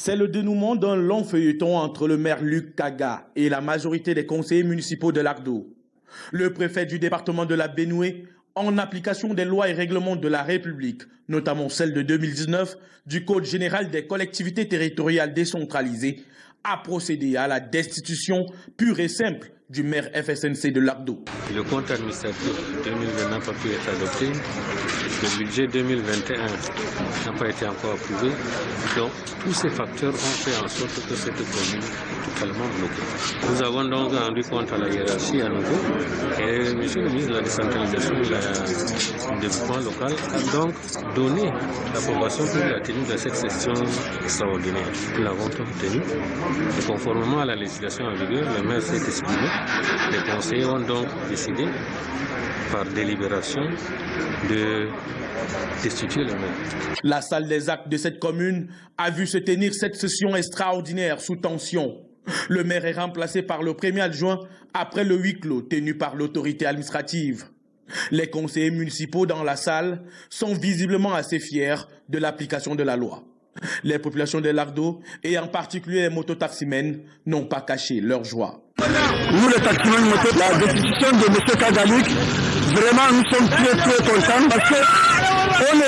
C'est le dénouement d'un long feuilleton entre le maire Luc Kaga et la majorité des conseillers municipaux de Lardo. Le préfet du département de la Benoué, en application des lois et règlements de la République, notamment celle de 2019 du Code général des collectivités territoriales décentralisées, a procédé à la destitution pure et simple du maire FSNC de Lardo. Le compte administratif 2020 n'a pas pu être adopté. Le budget 2021 n'a pas été encore approuvé. Donc, tous ces facteurs ont fait en sorte que cette commune est totalement bloquée. Nous avons donc rendu compte à la hiérarchie à nouveau. Et M. le ministre de la décentralisation et du développement local a donc donné l'approbation pour la tenue de cette session extraordinaire. Nous l'avons tenue. Et conformément à la législation en vigueur, le maire s'est exprimé. Les conseillers ont donc décidé, par délibération, de destituer le maire. La salle des actes de cette commune a vu se tenir cette session extraordinaire sous tension. Le maire est remplacé par le premier adjoint après le huis clos tenu par l'autorité administrative. Les conseillers municipaux dans la salle sont visiblement assez fiers de l'application de la loi. Les populations de Lardo, et en particulier les mototaximens, n'ont pas caché leur joie. Nous, les taximens motos, la décision de M. Kagalik, vraiment nous sommes très contents parce qu'on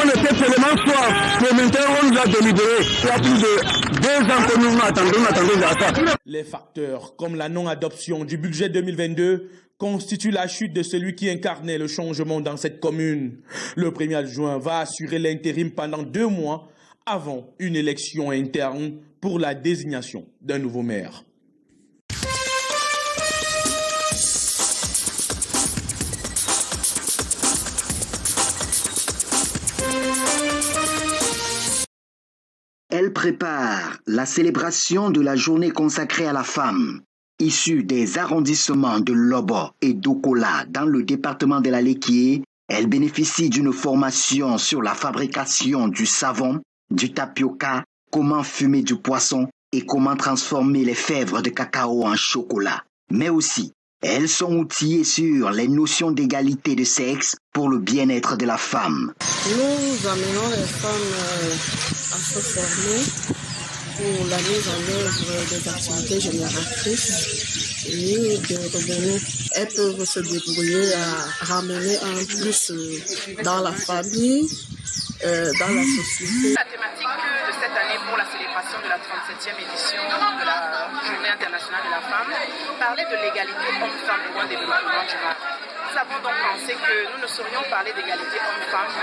était tellement soif que maintenant on nous a délibéré. Il y a plus de 2 ans que nous attendons à ça. Les facteurs comme la non-adoption du budget 2022 constituent la chute de celui qui incarnait le changement dans cette commune. Le premier adjoint va assurer l'intérim pendant 2 mois avant une élection interne pour la désignation d'un nouveau maire. Elle prépare la célébration de la journée consacrée à la femme. Issue des arrondissements de Lobo et d'Okola dans le département de la Léquié, elle bénéficie d'une formation sur la fabrication du savon, du tapioca, comment fumer du poisson et comment transformer les fèves de cacao en chocolat. Mais aussi, elles sont outillées sur les notions d'égalité de sexe pour le bien-être de la femme. Nous amenons les femmes à se former pour la mise en œuvre des activités génératrices et de revenus. Elles peuvent se débrouiller à ramener un plus dans la famille, dans la société. La thématique de cette année pour la célébration de la 37e édition de la Journée internationale de la femme parlait de l'égalité homme-femme pour un développement durable. Nous avons donc pensé que nous ne saurions parler d'égalité homme-femme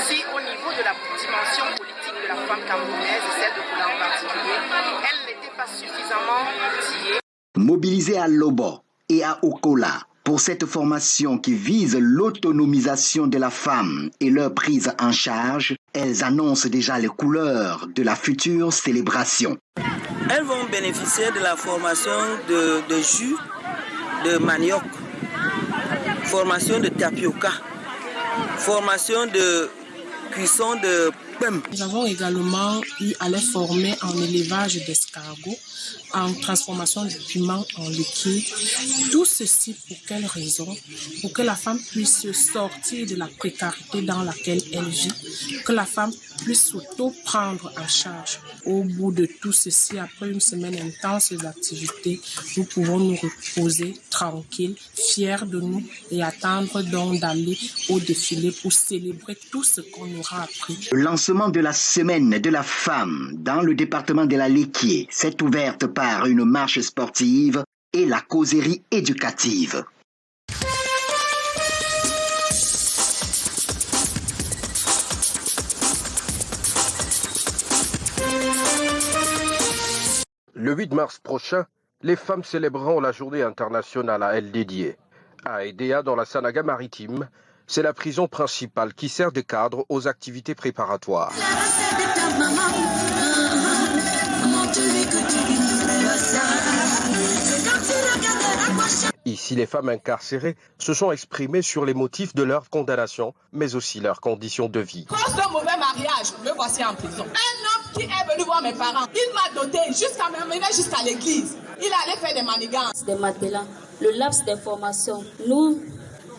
si au niveau de la dimension politique de la femme camerounaise et celle de Kola en particulier, elle n'était pas suffisamment outillée. Mobilisée à Lobo et à Okola pour cette formation qui vise l'autonomisation de la femme et leur prise en charge, elles annoncent déjà les couleurs de la future célébration. Elles vont bénéficier de la formation de jus de manioc, formation de tapioca, formation de cuisson de pem. Nous avons également eu à les former en élevage d'escargots, en transformation du piment en liquide. Tout ceci pour quelle raison? Pour que la femme puisse sortir de la précarité dans laquelle elle vit, que la femme puisse s'auto-prendre en charge. Au bout de tout ceci, après une semaine intense d'activité, nous pouvons nous reposer tranquilles, fiers de nous et attendre donc d'aller au défilé pour célébrer tout ce qu'on aura appris. Le lancement de la semaine de la femme dans le département de la Léquié s'est ouverte par une marche sportive et la causerie éducative. Le 8 mars prochain, les femmes célébreront la journée internationale à elles dédiée. À Edea, dans la Sanaga maritime, c'est la prison principale qui sert de cadre aux activités préparatoires. Ici, les femmes incarcérées se sont exprimées sur les motifs de leur condamnation, mais aussi leurs conditions de vie. Cause d'un mauvais mariage, me voici en prison. Un homme qui est venu voir mes parents, il m'a doté jusqu'à m'emmener jusqu'à l'église. Il allait faire des manigances. Des matelas, le laps d'information. Nous,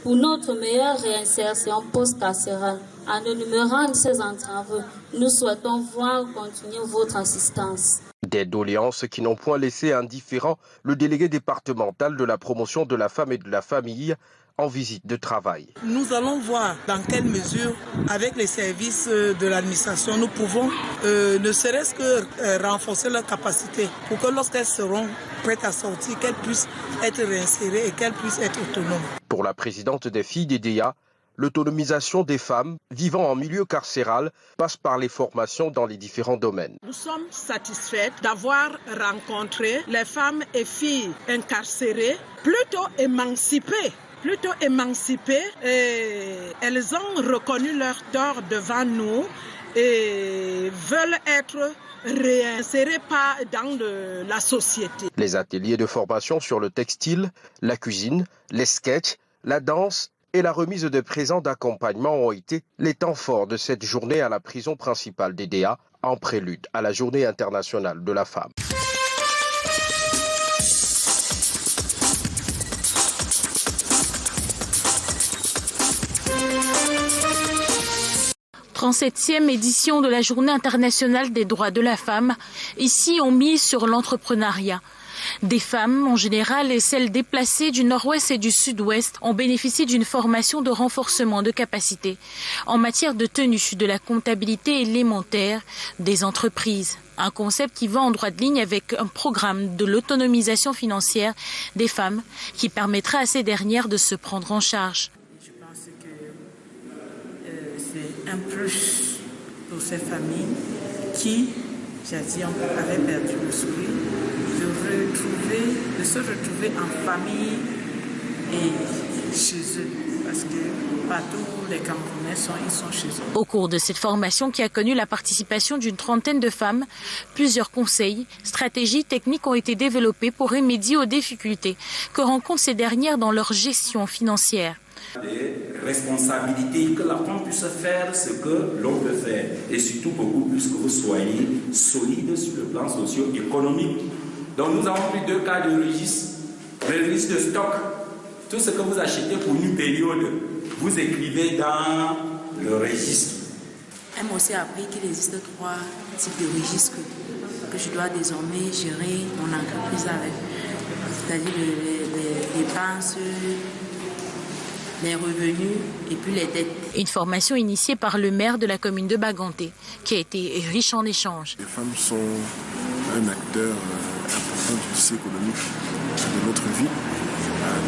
pour notre meilleure réinsertion post-carcérale, En énumérant ces entraves, nous souhaitons voir continuer votre assistance. Des doléances qui n'ont point laissé indifférent le délégué départemental de la promotion de la femme et de la famille en visite de travail. Nous allons voir dans quelle mesure, avec les services de l'administration, nous pouvons ne serait-ce que renforcer leur capacité pour que lorsqu'elles seront prêtes à sortir, qu'elles puissent être réinsérées et qu'elles puissent être autonomes. Pour la présidente des filles d'EDEA, l'autonomisation des femmes vivant en milieu carcéral passe par les formations dans les différents domaines. Nous sommes satisfaits d'avoir rencontré les femmes et filles incarcérées plutôt émancipées. Et elles ont reconnu leur tort devant nous et veulent être réinsérées dans la société. Les ateliers de formation sur le textile, la cuisine, les sketchs, la danse et la remise de présents d'accompagnement ont été les temps forts de cette journée à la prison principale d'EDEA en prélude à la Journée internationale de la femme. « 37e édition de la Journée internationale des droits de la femme. Ici, on mise sur l'entrepreneuriat. Des femmes, en général, et celles déplacées du nord-ouest et du sud-ouest, ont bénéficié d'une formation de renforcement de capacité en matière de tenue de la comptabilité élémentaire des entreprises. Un concept qui va en droite ligne avec un programme de l'autonomisation financière des femmes qui permettra à ces dernières de se prendre en charge. Je pense que c'est un plus pour ces familles qui, j'ai dit, avaient perdu le sourire, de se retrouver en famille et chez eux. Parce que partout où les Camerounais sont, ils sont chez eux. Au cours de cette formation qui a connu la participation d'une trentaine de femmes, plusieurs conseils, stratégies, techniques ont été développés pour remédier aux difficultés que rencontrent ces dernières dans leur gestion financière. Des responsabilités, que la femme puisse faire ce que l'on peut faire et surtout beaucoup plus que vous soyez solide sur le plan socio-économique. Donc nous avons pris 2 cas de registre. Le registre de stock, tout ce que vous achetez pour une période, vous écrivez dans le registre. Elle m'a aussi appris qu'il existe 3 types de registres que je dois désormais gérer mon entreprise avec. C'est-à-dire les dépenses, les revenus et puis les dettes. Une formation initiée par le maire de la commune de Baganté, qui a été riche en échanges. Les femmes sont un acteur important du tissu économique de notre vie.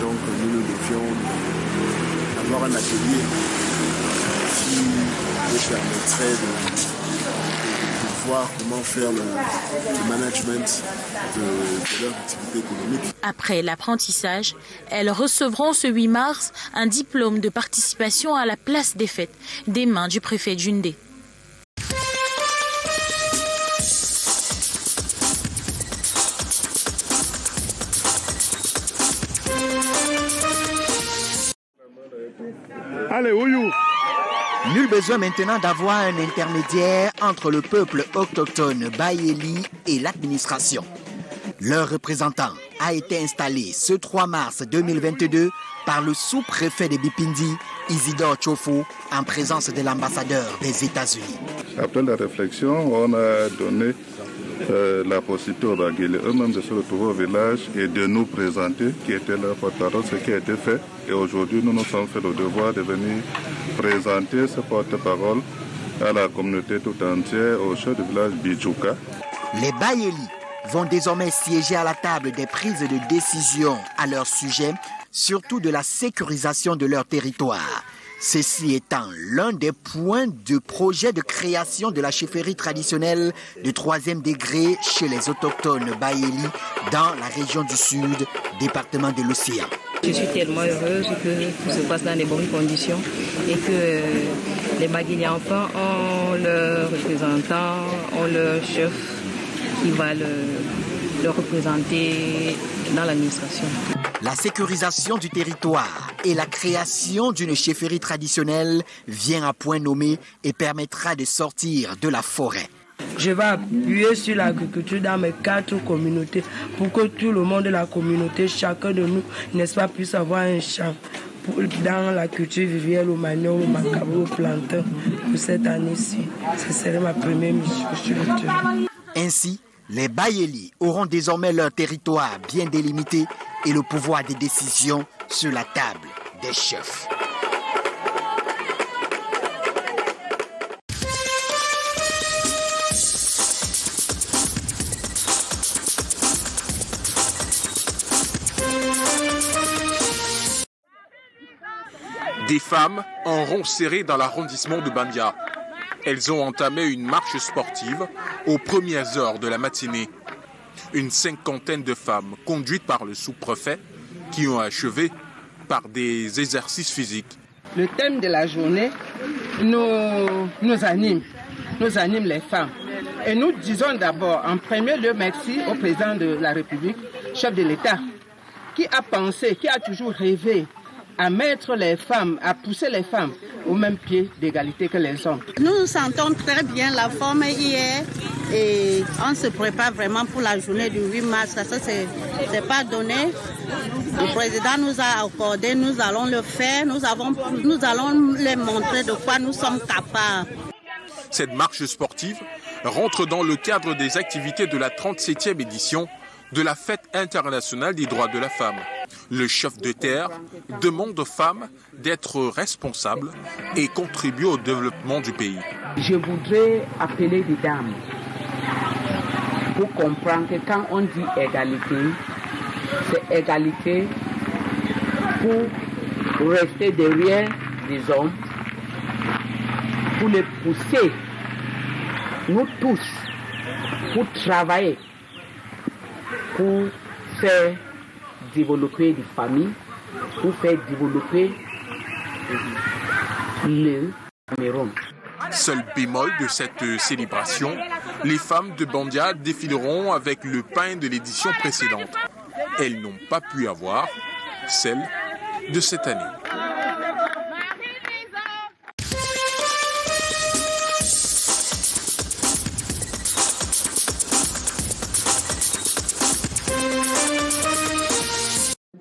Donc nous devions avoir un atelier qui nous permettrait de voir comment faire le management de leur activité économique. Après l'apprentissage, elles recevront ce 8 mars un diplôme de participation à la place des fêtes des mains du préfet Djundé. Allez, Ouyou. Nul besoin maintenant d'avoir un intermédiaire entre le peuple autochtone Bayeli et l'administration. Leur représentant a été installé ce 3 mars 2022 par le sous-préfet de Bipindi, Isidore Chofo, en présence de l'ambassadeur des États-Unis. Après la réflexion, on a donné la possibilité aux Baguélés eux-mêmes de se retrouver au village et de nous présenter qui était leur porte-parole, ce qui a été fait. Et aujourd'hui, nous nous sommes fait le devoir de venir présenter ce porte-parole à la communauté tout entière, au chef du village Bidjouka. Les Bayeli vont désormais siéger à la table des prises de décision à leur sujet, surtout de la sécurisation de leur territoire. Ceci étant l'un des points du projet de création de la chefferie traditionnelle de 3e degré chez les autochtones Bayeli dans la région du Sud, département de l'Océan. Je suis tellement heureuse que tout se passe dans les bonnes conditions et que les Bayeli enfants ont leurs représentants, ont leur chef qui va le représenter dans l'administration. La sécurisation du territoire et la création d'une chefferie traditionnelle vient à point nommé et permettra de sortir de la forêt. Je vais appuyer sur l'agriculture dans mes 4 communautés pour que tout le monde de la communauté, chacun de nous, n'est-ce pas, puisse avoir un champ dans la culture vivrière, au manioc, au macaroni, au plantain pour cette année-ci. Ce serait ma première mission sur le terrain. Ainsi, les Bayélis auront désormais leur territoire bien délimité et le pouvoir des décisions sur la table des chefs. Des femmes en rond serré dans l'arrondissement de Bandia. Elles ont entamé une marche sportive aux premières heures de la matinée. Une cinquantaine de femmes conduites par le sous-préfet qui ont achevé par des exercices physiques. Le thème de la journée nous anime les femmes. Et nous disons d'abord en premier lieu merci au président de la République, chef de l'État, qui a pensé, qui a toujours rêvé à mettre les femmes, à pousser les femmes au même pied d'égalité que les hommes. Nous nous sentons très bien la forme hier et on se prépare vraiment pour la journée du 8 mars. Ça c'est pas donné. Le président nous a accordé, nous allons le faire, nous allons les montrer de quoi nous sommes capables. Cette marche sportive rentre dans le cadre des activités de la 37e édition de la Fête internationale des droits de la femme. Le chef de terre demande aux femmes d'être responsables et contribuer au développement du pays. Je voudrais appeler des dames pour comprendre que quand on dit égalité, c'est égalité pour rester derrière des hommes, pour les pousser, nous tous, pour travailler, pour faire développer des familles, pour faire développer le Cameroun. Seul bémol de cette célébration, les femmes de Bandia défileront avec le pain de l'édition précédente. Elles n'ont pas pu avoir celle de cette année.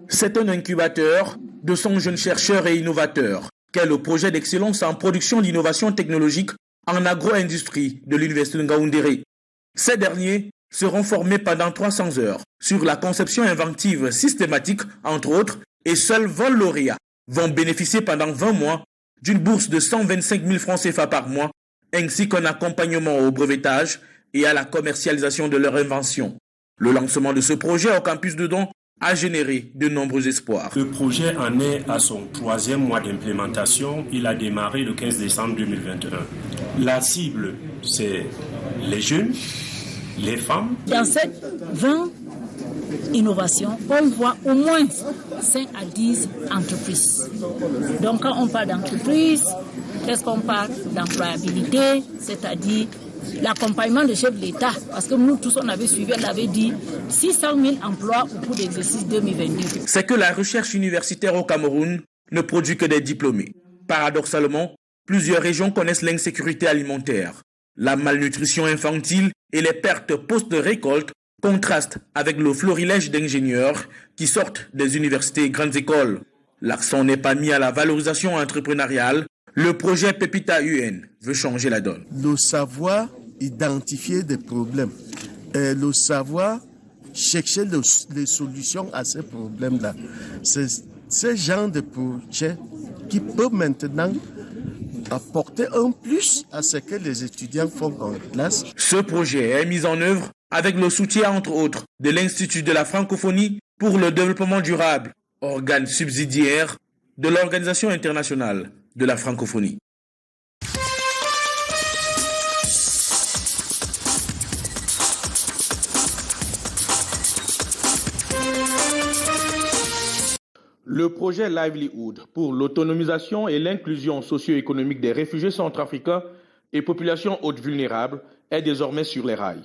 C'est un incubateur de 100 jeunes chercheurs et innovateurs qu'est le projet d'excellence en production d'innovation technologique en agro-industrie de l'Université de Ngaoundéré. Ces derniers seront formés pendant 300 heures sur la conception inventive systématique, entre autres, et seuls 20 lauréats vont bénéficier pendant 20 mois d'une bourse de 125 000 francs CFA par mois, ainsi qu'un accompagnement au brevetage et à la commercialisation de leur invention. Le lancement de ce projet au campus de Don a généré de nombreux espoirs. Le projet en est à son 3e mois d'implémentation. Il a démarré le 15 décembre 2021. La cible, c'est les jeunes, les femmes. Dans cette 20 innovations, on voit au moins 5 à 10 entreprises. Donc quand on parle d'entreprise, qu'est-ce qu'on parle d'employabilité, c'est-à-dire l'accompagnement du chef de l'État, parce que nous tous on avait suivi, on avait dit 600 000 emplois au cours de l'exercice 2022. C'est que la recherche universitaire au Cameroun ne produit que des diplômés. Paradoxalement, plusieurs régions connaissent l'insécurité alimentaire. La malnutrition infantile et les pertes post-récolte contrastent avec le florilège d'ingénieurs qui sortent des universités et grandes écoles. L'accent n'est pas mis à la valorisation entrepreneuriale. Le projet Pepita UN veut changer la donne. Le savoir identifier des problèmes et le savoir chercher les solutions à ces problèmes-là. C'est ce genre de projet qui peut maintenant apporter un plus à ce que les étudiants font en classe. Ce projet est mis en œuvre avec le soutien, entre autres, de l'Institut de la francophonie pour le développement durable, organe subsidiaire de l'Organisation internationale de la francophonie. Le projet Livelihood pour l'autonomisation et l'inclusion socio-économique des réfugiés centrafricains et populations hautes vulnérables est désormais sur les rails.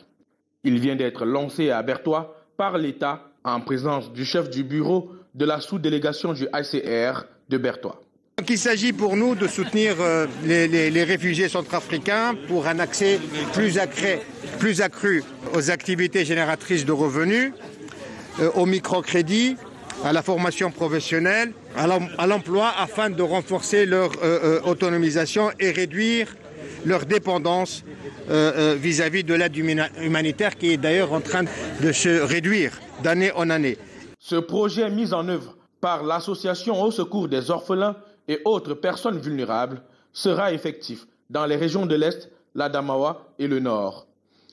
Il vient d'être lancé à Bertois par l'État en présence du chef du bureau de la sous-délégation du ICR de Bertois. Donc il s'agit pour nous de soutenir les réfugiés centrafricains pour un accès plus accru aux activités génératrices de revenus, au microcrédit à la formation professionnelle, à l'emploi, afin de renforcer leur autonomisation et réduire leur dépendance vis-à-vis de l'aide humanitaire qui est d'ailleurs en train de se réduire d'année en année. Ce projet mis en œuvre par l'association au secours des orphelins et autres personnes vulnérables sera effectif dans les régions de l'Est, l'Adamawa et le Nord.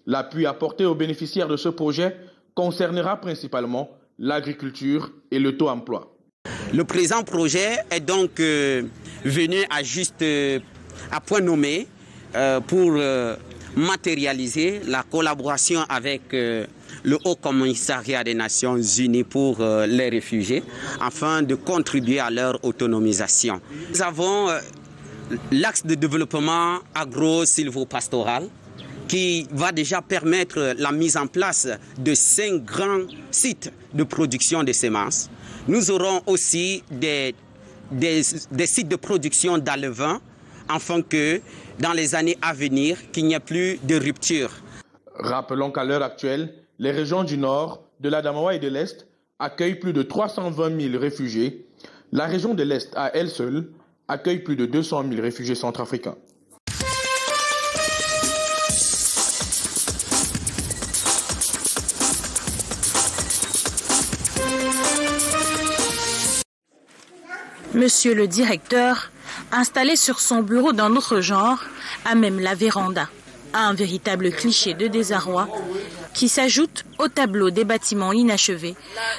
L'appui apporté aux bénéficiaires de ce projet concernera principalement l'agriculture et le taux emploi. Le présent projet est donc venu à point nommé pour matérialiser la collaboration avec le Haut Commissariat des Nations Unies pour les réfugiés afin de contribuer à leur autonomisation. Nous avons l'axe de développement agro-sylvo-pastoral qui va déjà permettre la mise en place de 5 grands sites de production de semences. Nous aurons aussi des sites de production d'alevins afin que dans les années à venir, qu'il n'y ait plus de rupture. Rappelons qu'à l'heure actuelle, les régions du Nord, de l'Adamawa et de l'Est accueillent plus de 320 000 réfugiés. La région de l'Est, à elle seule, accueille plus de 200 000 réfugiés centrafricains. Monsieur le directeur, installé sur son bureau d'un autre genre, a même la véranda. Un véritable cliché de désarroi qui s'ajoute au tableau des bâtiments inachevés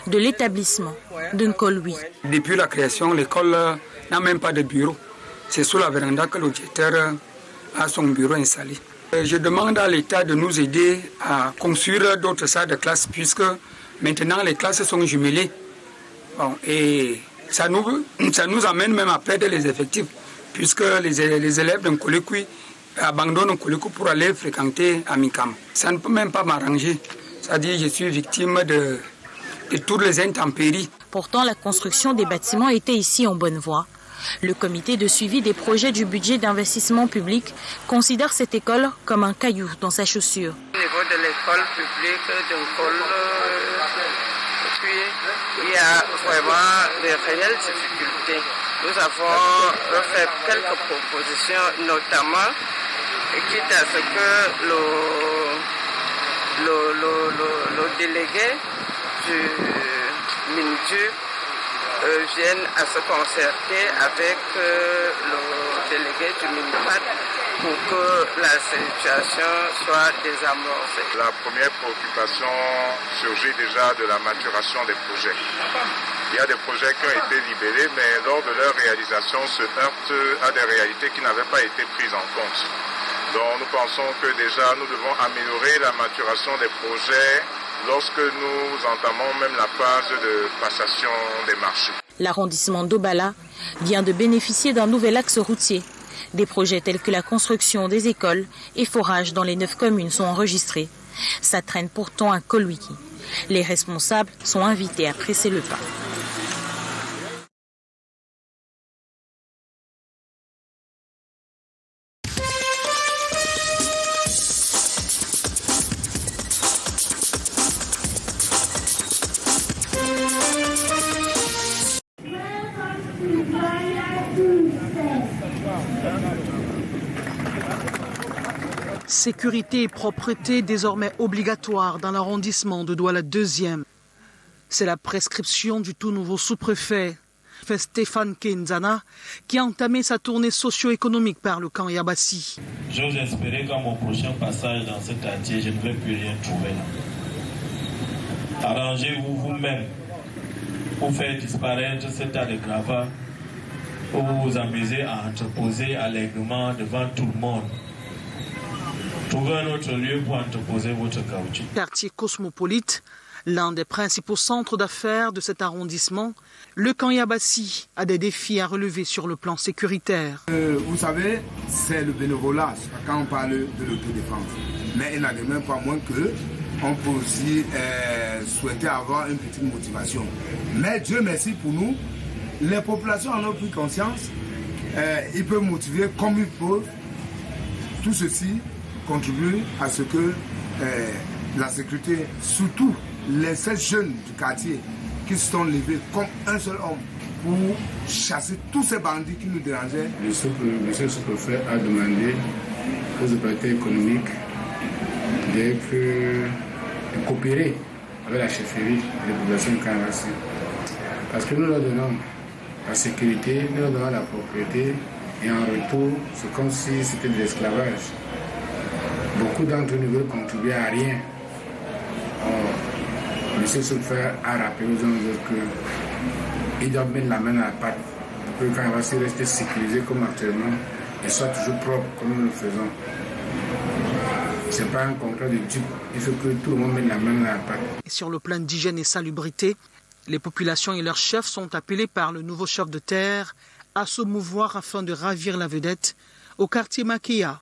de l'établissement de Nkolwi. Depuis la création, l'école n'a même pas de bureau. C'est sous la véranda que le directeur a son bureau installé. Je demande à l'État de nous aider à construire d'autres salles de classe puisque maintenant les classes sont jumelées. Bon, et ça nous amène même à perdre les effectifs puisque les élèves de Nkolwi abandonnent Nkolwi pour aller fréquenter Amikam. Ça ne peut même pas m'arranger. C'est-à-dire que je suis victime de toutes les intempéries. Pourtant, la construction des bâtiments était ici en bonne voie. Le comité de suivi des projets du budget d'investissement public considère cette école comme un caillou dans sa chaussure. Au niveau de l'école publique de Nkolwi, il y a vraiment de réelles difficultés. Nous avons fait quelques propositions, notamment quitte à ce que le délégué du MINDU vienne à se concerter avec le délégué du MINPAD pour que la situation soit désamorcée. La première préoccupation surgit déjà de la maturation des projets. Il y a des projets qui ont été libérés, mais lors de leur réalisation se heurtent à des réalités qui n'avaient pas été prises en compte. Donc nous pensons que déjà nous devons améliorer la maturation des projets lorsque nous entamons même la phase de passation des marchés. L'arrondissement d'Obala vient de bénéficier d'un nouvel axe routier. Des projets tels que la construction des écoles et forages dans les 9 communes sont enregistrés. Ça traîne pourtant à Kolwiki. Les responsables sont invités à presser le pas. Sécurité et propreté désormais obligatoires dans l'arrondissement de Douala 2e. C'est la prescription du tout nouveau sous-préfet, Stéphane Kenzana, qui a entamé sa tournée socio-économique par le camp Yabassi. J'ose espérer qu'à mon prochain passage dans ce quartier, je ne vais plus rien trouver là. Arrangez-vous vous-même pour faire disparaître ce tas de gravats, pour vous amuser à entreposer allègrement devant tout le monde. Trouvez un autre lieu pour entreposer votre caoutchouc. Quartier cosmopolite, l'un des principaux centres d'affaires de cet arrondissement, le camp Yabassi a des défis à relever sur le plan sécuritaire. Vous savez, c'est le bénévolat quand on parle de l'autodéfense. Mais il n'en est même pas moins que on peut aussi souhaiter avoir une petite motivation. Mais Dieu merci pour nous, les populations en ont pris conscience. Ils peuvent motiver comme ils peuvent. Tout ceci contribue à ce que la sécurité, surtout les 16 jeunes du quartier, qui se sont levés comme un seul homme pour chasser tous ces bandits qui nous dérangeaient. Monsieur le sous-préfet a demandé aux autorités économiques de coopérer avec la chefferie et les populations de Kanabassi. Parce que nous leur donnons la sécurité, nous leur donnons la propriété, et en retour, c'est comme si c'était de l'esclavage. Beaucoup d'entre nous veulent contribuer à rien. Or, M. Sous-préfet a rappelé aux gens qu'ils doivent mettre la main à la pâte pour que Kanabassi reste sécurisé comme actuellement et soit toujours propre comme nous le faisons. Ce n'est pas un contrat de type, il faut que tout le monde mette la main à la pâte. Et sur le plan d'hygiène et salubrité, les populations et leurs chefs sont appelés par le nouveau chef de terre à se mouvoir afin de ravir la vedette au quartier Makia.